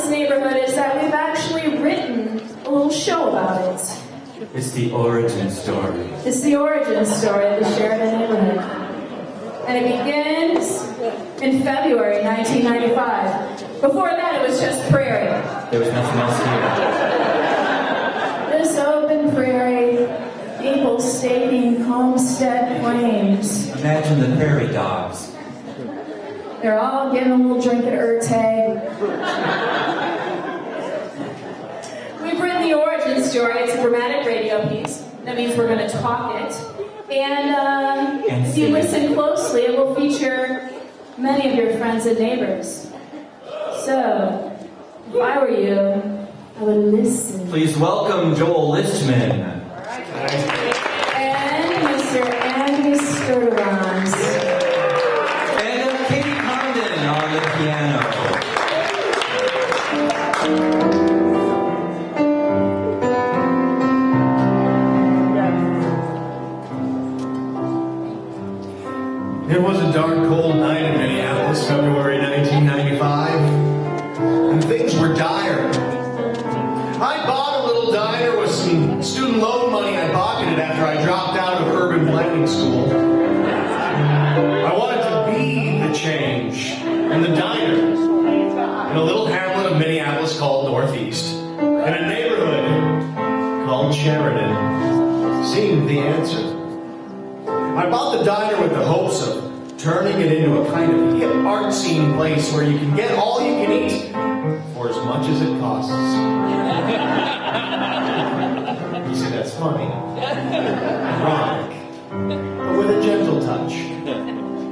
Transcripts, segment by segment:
this neighborhood is that we've actually written a little show about it. It's the origin story. It's the origin story of the Sheridan neighborhood. And it begins in February 1995. Before that, it was just prairie. There was nothing else here. This open prairie, people staking homestead claims. Imagine the prairie dogs. They're all getting a little drink at Urte. We've written the origin story. It's a dramatic radio piece. That means we're going to talk it. And if you listen closely, it will feature many of your friends and neighbors. So, if I were you, I would listen. Please welcome Joel Listman. And Mr. Andy Sturtevant. And Katie Condon on the piano. It was a dark, cold night in Minneapolis, February 1995, and things were dire. I bought a little diner with some student loan money I pocketed after I dropped out of urban planning school. I wanted to be the change, and the diner, in a little hamlet of Minneapolis called Northeast, in a neighborhood called Sheridan, seemed the answer. I bought the diner with the hopes of turning it into a kind of hip art scene place where you can get all you can eat for as much as it costs. You see, that's funny, ironic, but with a gentle touch.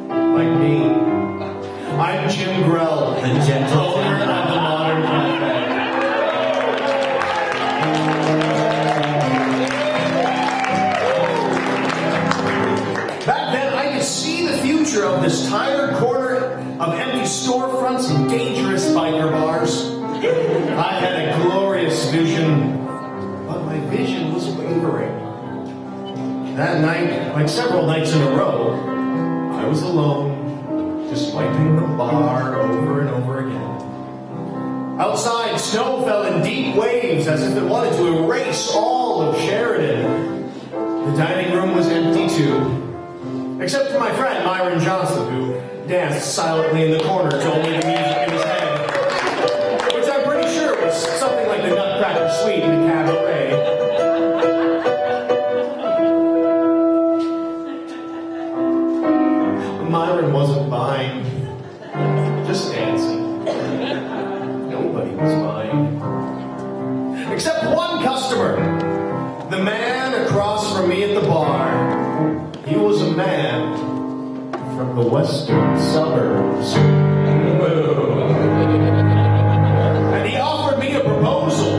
Like me, I'm Jim Grell, The gentle owner of the Modern Cafe. Back then, I could see the future of this tired corner of empty storefronts and dangerous biker bars. I had a glorious vision, but my vision was wavering. That night, like several nights in a row, I was alone, just wiping the bar over and over again. Outside, snow fell in deep waves as if it wanted to erase all of Sheridan. The dining room was empty too. Except for my friend, Myron Johnson, who danced silently in the corner to only the music in his head. Which I'm pretty sure was something like the Nutcracker Suite in the cabaret. Myron wasn't buying, just dancing. Nobody was buying. Except one customer. The man across from me at the bar. He was a man from the western suburbs. And he offered me a proposal.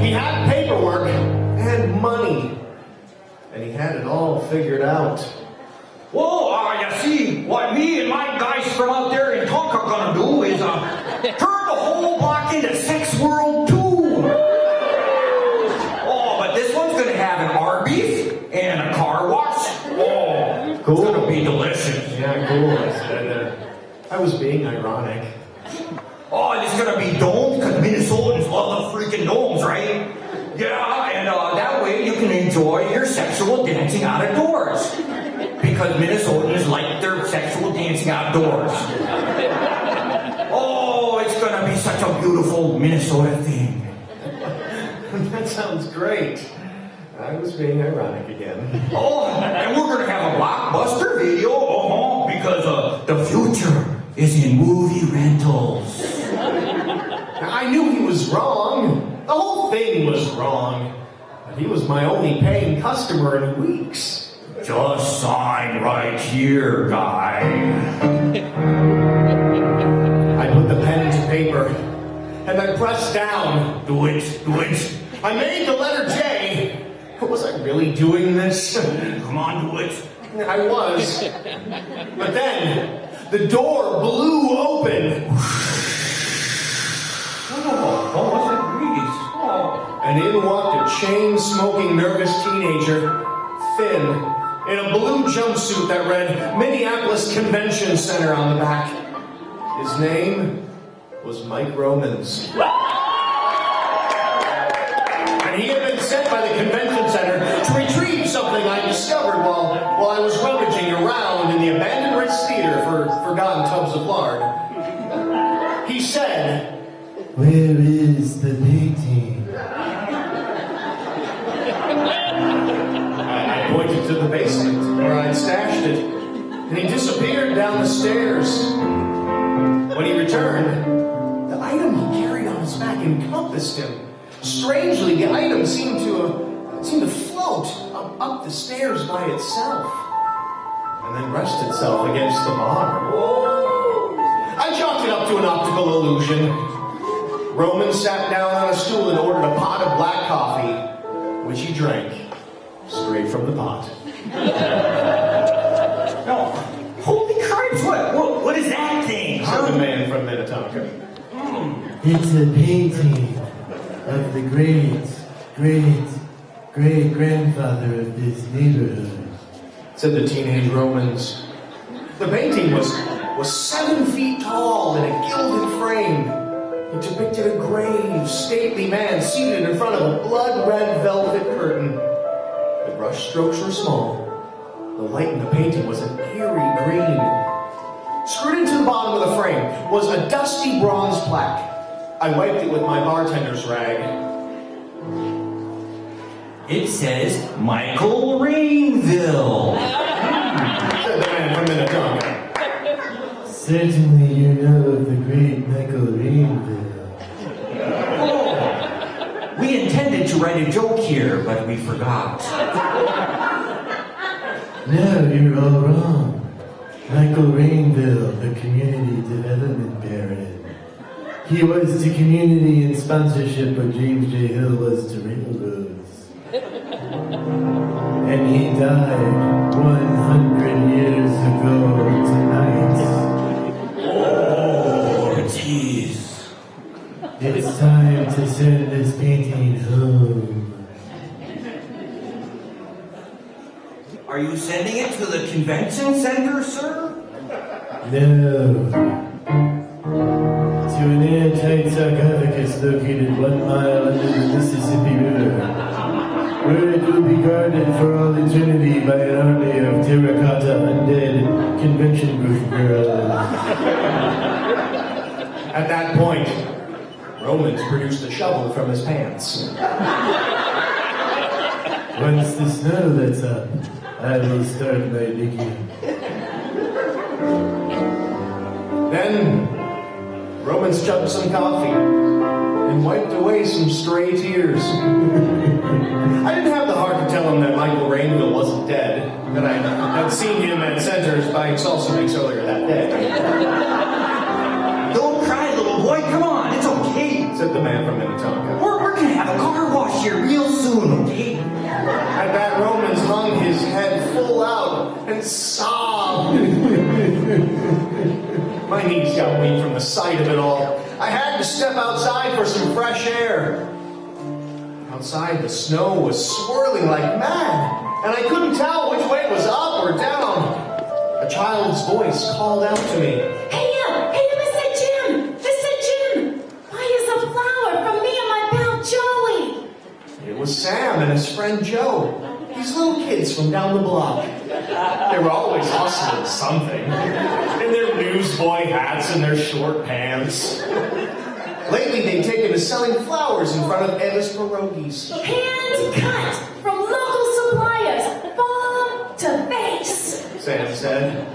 He had paperwork and money. And he had it all figured out. Whoa, you see, what me and my guys from out there in Tonka are gonna do is turn the whole block into Sex World 2. Oh, but this one's gonna have an Arby's and a car wash. Oh, cool. It's gonna be delicious. Yeah, cool. I was being ironic. Oh, and it's gonna be domed because Minnesotans love the freaking domes, right? Yeah, and that way you can enjoy your sexual dancing out of doors. Because Minnesotans like their sexual dancing outdoors. Oh, it's gonna be such a beautiful Minnesota thing. That sounds great. I was being ironic again. Oh, and we're gonna have a blockbuster video, because the future is in movie rentals. I knew he was wrong. The whole thing was wrong. But he was my only paying customer in weeks. Just sign right here, guy. I put the pen to paper, and I pressed down. Do it. I made the letter J. Was I really doing this? Come on, do it. I was. But then, the door blew open. Oh, what's that breeze? Oh. And in walked a chain-smoking, nervous teenager, thin, in a blue jumpsuit that read Minneapolis Convention Center on the back. His name was Mike Romans. And he had been sent by the convention center to retrieve something I discovered while I was rummaging around in the abandoned Ritz Theater for forgotten tubs of lard. He said, "Where is the painting?" I pointed to the basement where I'd stashed it, and he disappeared down the stairs. When he returned, the item he carried on his back encompassed him. Strangely, the item seemed to float up the stairs by itself, and then rest itself against the bar. I chalked it up to an optical illusion. Roman sat down on a stool and ordered a pot of black coffee, which he drank straight from the pot. No. Holy cripes, what is that thing? Said the man from Minnetonka. It's a painting of the great-great-great-grandfather of this neighborhood, Said the teenage Romans. The painting was 7 feet tall in a gilded frame. It depicted a grave, stately man seated in front of a blood-red velvet curtain. The brush strokes were small. The light in the painting was an eerie green. Screwed into the bottom of the frame was a dusty bronze plaque. I wiped it with my bartender's rag. It says Michael Rainville. Said the man from Minnetonka. Certainly you know of the great Michael Rainville. Oh, we intended to write a joke here, but we forgot. No, you're all wrong. Michael Rainville, the community development baron. He was to community and sponsorship what James J. Hill was to railroads. And he died 100 years ago tonight. Oh, jeez. It's time to send this painting home. Are you sending it to the convention center, sir? No. To an airtight sarcophagus located 1 mile under the Mississippi River, where it will be guarded for all eternity by an army of terracotta undead convention girls. At that point, Romans produced a shovel from his pants. Once the snow lets up, I will start my digging. Then, Romans chugged some coffee and wiped away some stray tears. I didn't have the heart to tell him that Michael Rainville wasn't dead, that I had seen him at Center's buying salsa mix earlier that day. Don't cry, little boy. Come on, it's okay. Said the man from Minnetonka. We're gonna have a car wash here real soon, okay? At that, Romans hung his head full out and sobbed. My knees got weak from the sight of it all. I had to step outside for some fresh air. Outside, the snow was swirling like mad, and I couldn't tell which way was up or down. A child's voice called out to me. Hey, Mr. Jim! Mr. Jim! Buy us a flower from me and my pal Joey! It was Sam and his friend Joe. These little kids from down the block. They were always hustling something. In their newsboy hats and their short pants. Lately, they'd taken to selling flowers in front of Edda's pierogies. Hand cut from local suppliers, farm to base. Sam said.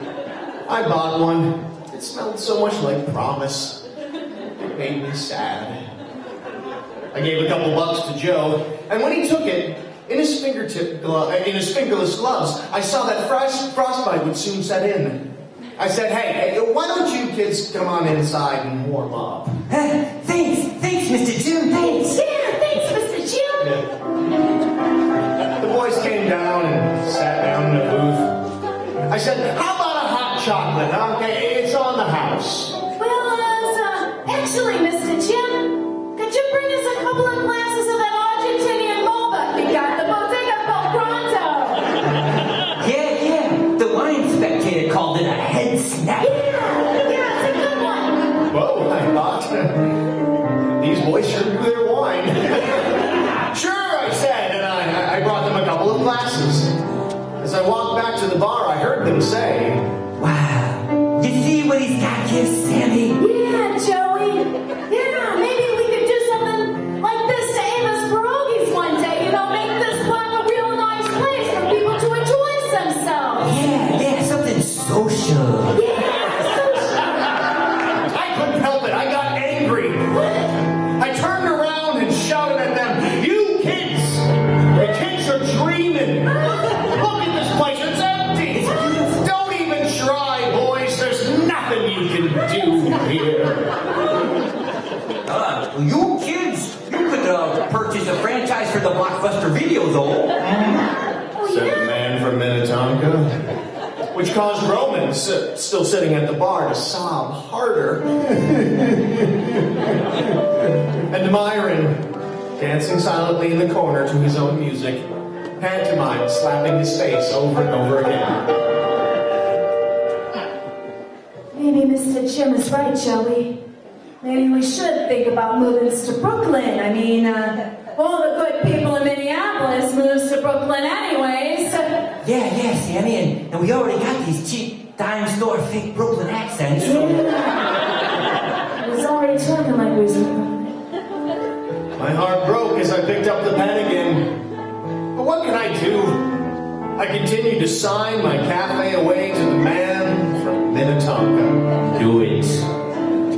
I bought one. It smelled so much like promise. It made me sad. I gave a couple bucks to Joe, and when he took it, in his fingerless gloves, I saw that frostbite would soon set in. I said, hey, why don't you kids come on inside and warm up? Thanks, Mr. Jim, thanks. Yeah, thanks, Mr. Jim. Yeah. The boys came down and sat down in a booth. I said, how about a hot chocolate, huh? Okay, it's on the house. Well, actually, Mr. Jim, could you bring us a couple of glasses of that Argentinian boba you got the Bodega del Pronto? Yeah, the wine spectator called it a head snap. Yeah, it's a good one. Whoa, I thought. the bar, I heard them say, Wow. You see what he's got here, Sammy? Yeah, Joey. Yeah, maybe we could do something like this to Ava's Pierogies one day. You know, make this park a real nice place for people to enjoy themselves. Yeah, something social. I couldn't help it. I got angry. I turned around and shouted at them, "You kids! The kids are dreaming. Look at this place. It's empty. Don't even try, boys. There's nothing you can do here." You kids, you could purchase a franchise for the Blockbuster video, though. Said the man from Minnetonka, which caused Roman, still sitting at the bar, to sob harder. And Myron, dancing silently in the corner to his own music, pantomime slapping his face over and over again. Maybe Mr. Jim is right, Joey. Maybe we should think about moving to Brooklyn. I mean, all the good people in Minneapolis moves to Brooklyn anyways. Yeah, Sammy, and we already got these cheap dime store fake Brooklyn accents. So. Yeah. I was already talking like we was in Brooklyn. My heart broke as I picked up the pen again. But what can I do? I continued to sign my cafe away to the man from Minnetonka. Do it.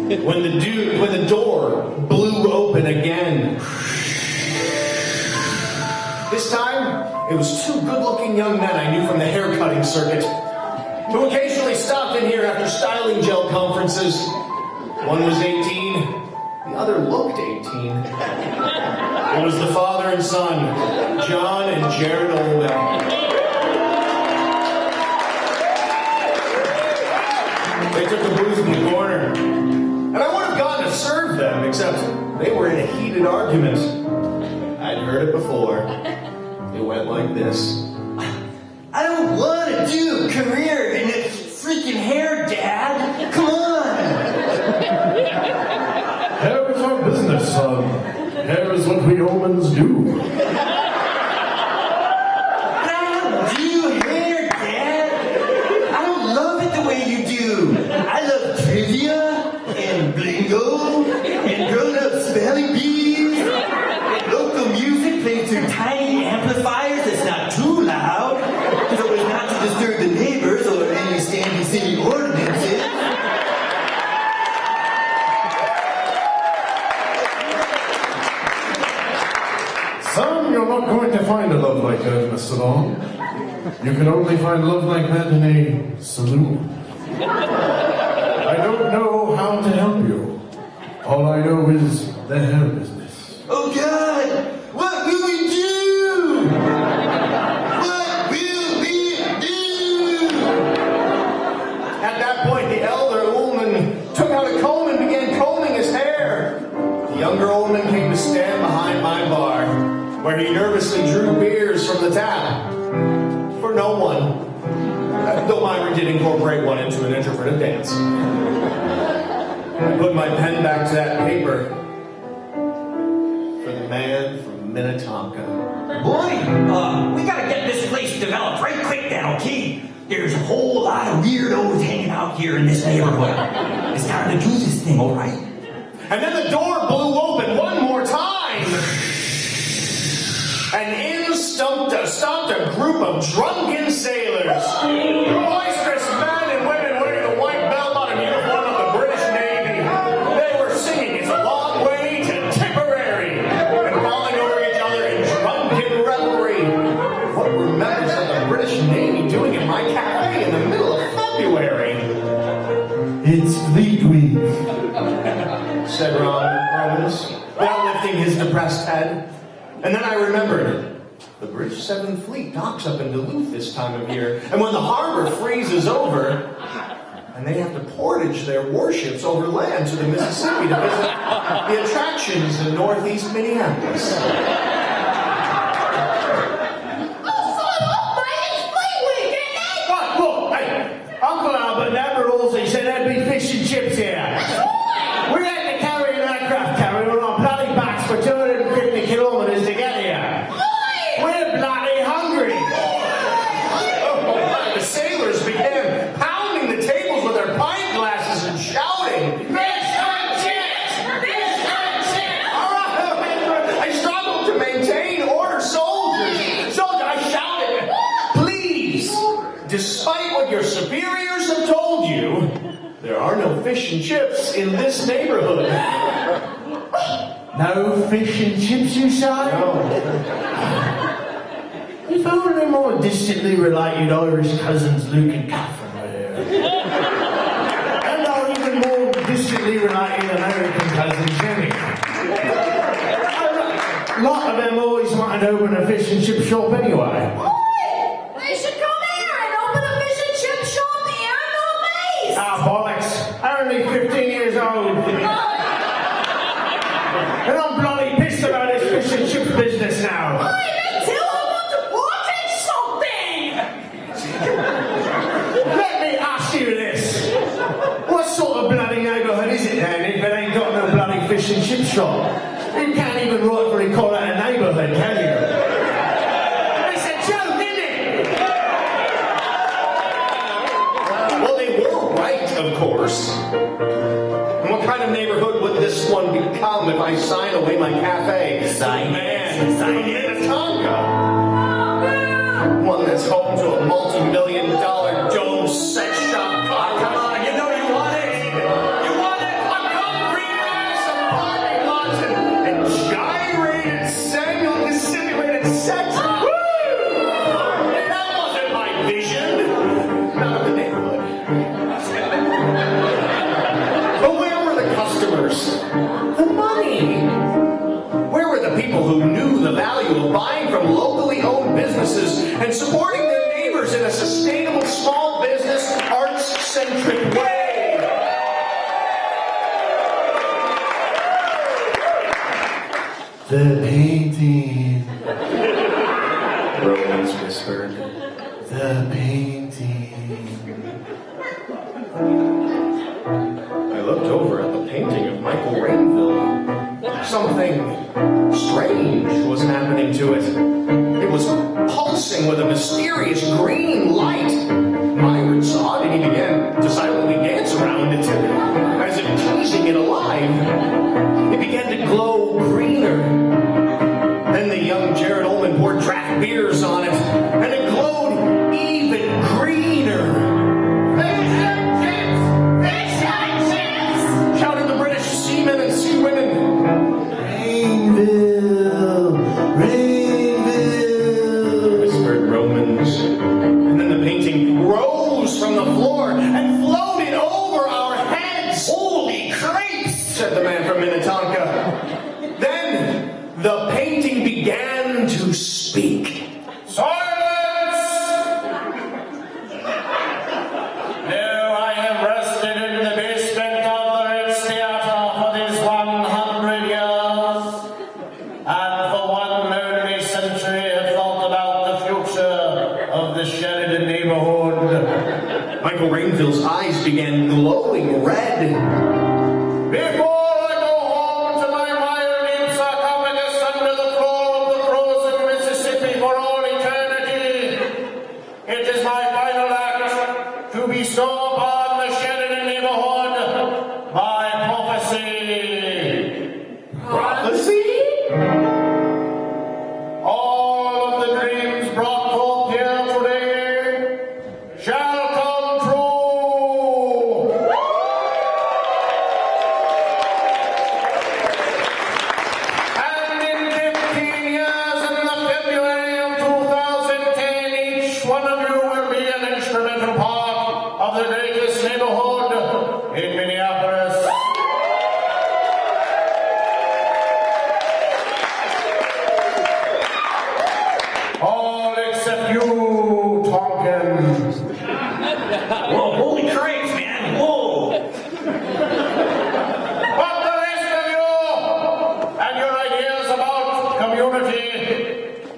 When the door blew open again. This time, it was two good-looking young men I knew from the haircutting circuit, who occasionally stopped in here after styling gel conferences. One was 18, the other looked 18. It was the father and son, John and Jared Olden. They took a booth in the corner, and I would have gone to serve them, except they were in a heated argument. I'd heard it before. It went like this. I don't want to do a career in this freaking hair, Dad. Come on. Hair is our business, son. Hair is what we humans do. I don't do hair, Dad. I don't love it the way you do. I love trivia and blingo and grown-up spelling bees and local music played through tiny amplifiers that's not too loud so as not to disturb the neighbors or any standing city ordinances. Son, you're not going to find a love like that in a salon. You can only find love like that in a saloon. I don't know how to help you. All I know is the hair business. Oh God! What will we do? What will we do? At that point, the elder Ullman took out a comb and began combing his hair. The younger Ullman came to stand behind my bar, where he nervously drew beers from the tap. For no one. Though Myron did incorporate one into an interpretive dance. I put my pen back to that paper for the man from Minnetonka. Boy, we gotta get this place developed right quick now, okay? There's a whole lot of weirdos hanging out here in this neighborhood. It's time to do this thing, all right? And then the door blew open one more time. And in stomped a group of drunken sailors. Boisterous men and women wearing the white bell-bottom uniform of the British Navy. They were singing "It's a Long Way to Tipperary" and falling over each other in drunken revelry. What were members of the British Navy doing in my cafe in the middle of February? It's Fleet Week. Said Robbins, without lifting his depressed head. And then I remembered, the British 7th Fleet docks up in Duluth this time of year. And when the harbor freezes over, and they have to portage their warships over land to the Mississippi to visit the attractions in northeast Minneapolis. What? Look, hey, Uncle Albert never rules. He said there'd be fish and chips here. We had to carry an aircraft carrier on bloody backs for 250 kilometers to get here. We're bloody hungry. Oh, fish and chips in this neighborhood. No fish and chips, you say? No. If only more distantly related Irish cousins Luke and Catherine were here. And our even more distantly related American cousin Jimmy. A lot of them always wanted to open a fish and chip shop anyway. They should come here and open a fish and chip shop here in the base. Ah, bollocks. I'm only 15 years old. And I'm bloody pissed about this fish and chips business now. Me too, I want to watch something. Let me ask you this. What sort of bloody neighbourhood is it then if it ain't got no bloody fish and chip shop? You can't even rightfully call it a neighbourhood, can you? It's a joke, isn't it? Well, they were right, of course. And what kind of neighborhood would this one become if I sign away my cafe? Sign it. Sign it. Minnetonka. One that's home to a multi-million-dollar dome sex shop. Come on, you know you want it. You want it. A concrete mass of parking lots and gyrated, simulated sex. Woo! That wasn't my vision. Not of the neighborhood. But where were the customers? The money. Where were the people who knew the value of buying from locally owned businesses and supporting their neighbors in a sustainable small business, arts-centric way? The painting. Romans whispered. The painting. I looked over at the painting of Michael Rainville. Something strange was happening to it. It was pulsing with a mysterious green light. Myron saw it and he began to silently dance around it, as if teasing it alive. It began to glow greener. Then the young Jared Ullman poured draft beers on it, and it glowed even greener. Fish and chips! Fish and chips! Shouted the British seamen and seawomen. Rainville, Rainville, Whispered Romans. And then the painting rose from the floor and floated over our heads. Holy cripes, said the man from Minnetonka. Then the painting began to speak. Silence! Now I have rested in the basement of the Ritz Theatre for these 100 years, and for one lonely century have thought about the future of the Sheridan neighborhood. Michael Rainville's eyes began glowing red. Before I go home to my violin sarcophagus under the floor of the frozen Mississippi for all eternity, it is my final act to bestow upon the Sheridan neighborhood my prophecy. Prophecy? All of the dreams brought forth here today shall come true. And in 15 years, in the February of 2010, each one of you will be an instrumental part of the greatest neighborhood in Minneapolis. All except you, Tompkins. Whoa, holy cripes, man. Whoa. But the rest of you and your ideas about community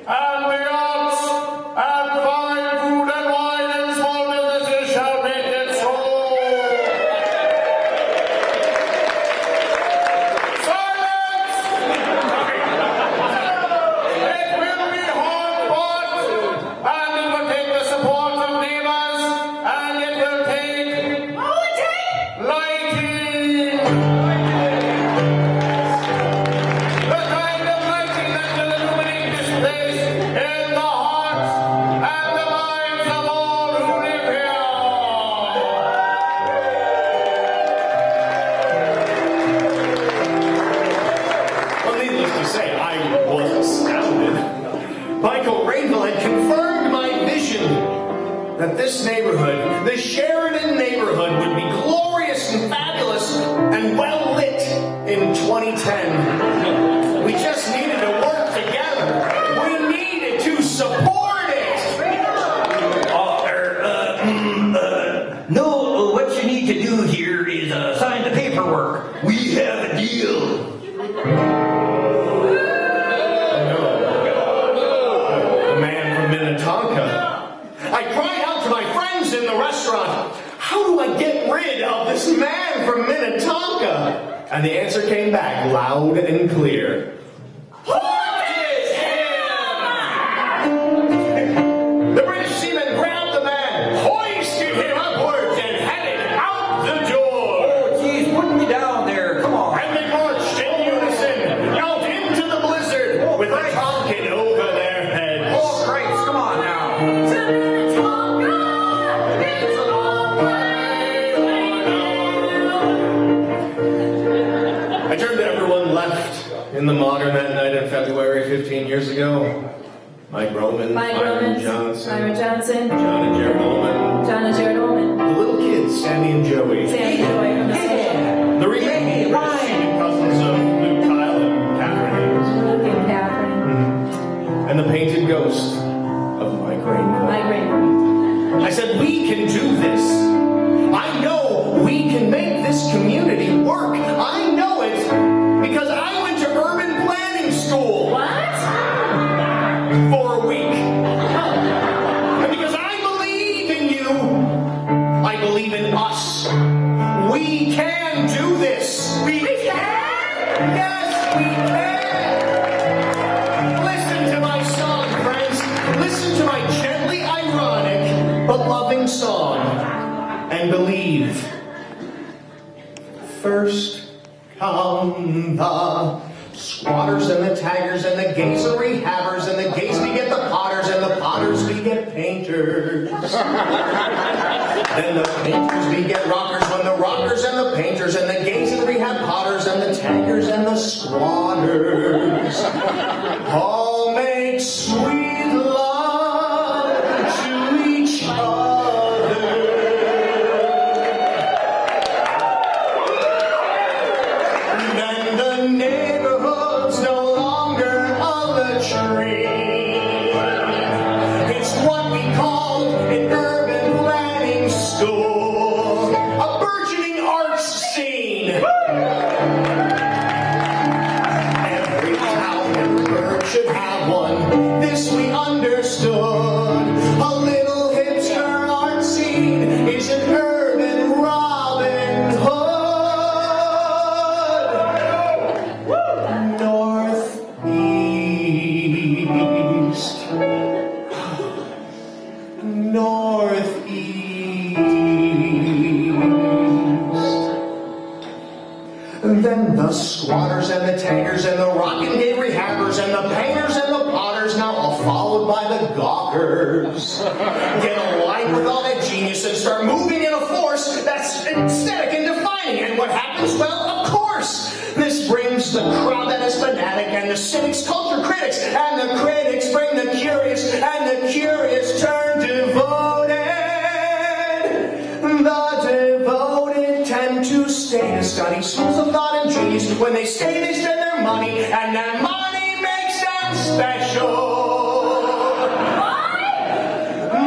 and the arts and fine food and wine and small businesses shall make it so. Silence! It will be hard-fought, and it will take the support of neighbors, and it will take lighting. The kind of lighting that will illuminate this place in rainbow had confirmed my vision that this neighborhood, the Sheridan neighborhood, would be glorious and fabulous and well lit in 2010. We just needed to work together. We needed to support it. No, what you need to do here is sign the paperwork. We have a deal. The man from Minnetonka. I cried out to my friends in the restaurant, how do I get rid of this man from Minnetonka? And the answer came back loud and clear. Hoist him! The British seamen grabbed the man, hoisted him upwards, and headed out the door. Oh, geez, put me down there. Come on. And they marched in unison out into the blizzard with the Tonkin over their heads. Oh, Christ, come on now. I turned to everyone left in the Modern that night in February 15 years ago. Mike Roman, Myron Johnson, Myron Johnson, John and Jared Ullman, John and Jared Ullman, the little kids, Sammy and Joey, Sam Joy from the station, the remaining Ryan cousins of Luke, Kyle, and Catherine Luke and Catherine, and the painted ghost of Mike Rainbow. Mike Rainbow. I said, we can do this. I know we can make this community work. I know it because I went to urban planning school. What? For a week. And because I believe in you, I believe in us. We can do this. We can? Yes, we can. Listen to my song, friends. Listen to my gently ironic but loving song. And believe. First come the squatters and the taggers and the gays and rehabbers, and the gays beget the potters, and the potters beget painters. Then the painters beget rockers, when the rockers and the painters, and the gays and rehab potters, and the taggers and the squatters all make sweet love to each other. Then the neighborhood's no longer a latrine. It's what we call an urban planning school, a burgeoning arts scene. Every town and burg should have one. This we understood. A little hipster art scene is an urban Robin Hood. Northeast. Then the squatters and the taggers and the rockin' gay rehabbers and the painters and the potters, now all followed by the gawkers, get aligned with all that genius and start moving in a force that's aesthetic and defining. And what happens? Well, of course, this brings the crowd that is fanatic, and the cynics, culture critics, and the critics bring the curious, and the curious turn devoted. The devoted tend to stay to study schools of thought and genius. When they stay, they spend their money, and that money makes them special.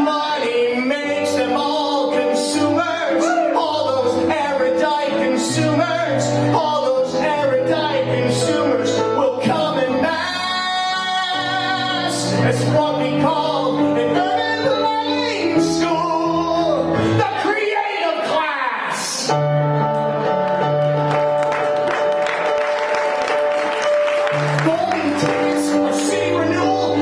Money makes them all consumers, all those erudite consumers, all those erudite consumers will come en mass. It's what we call an urban planning school, the creative class. Golden tickets, a city renewal,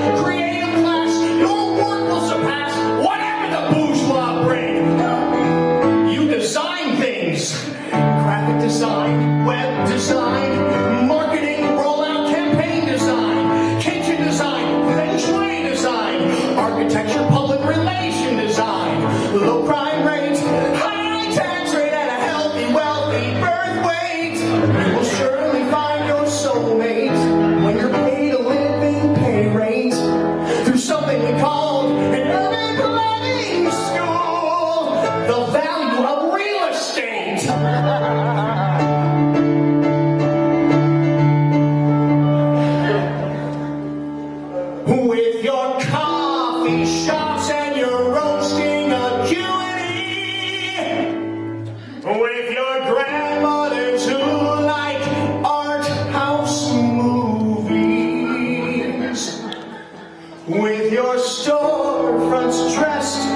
once dressed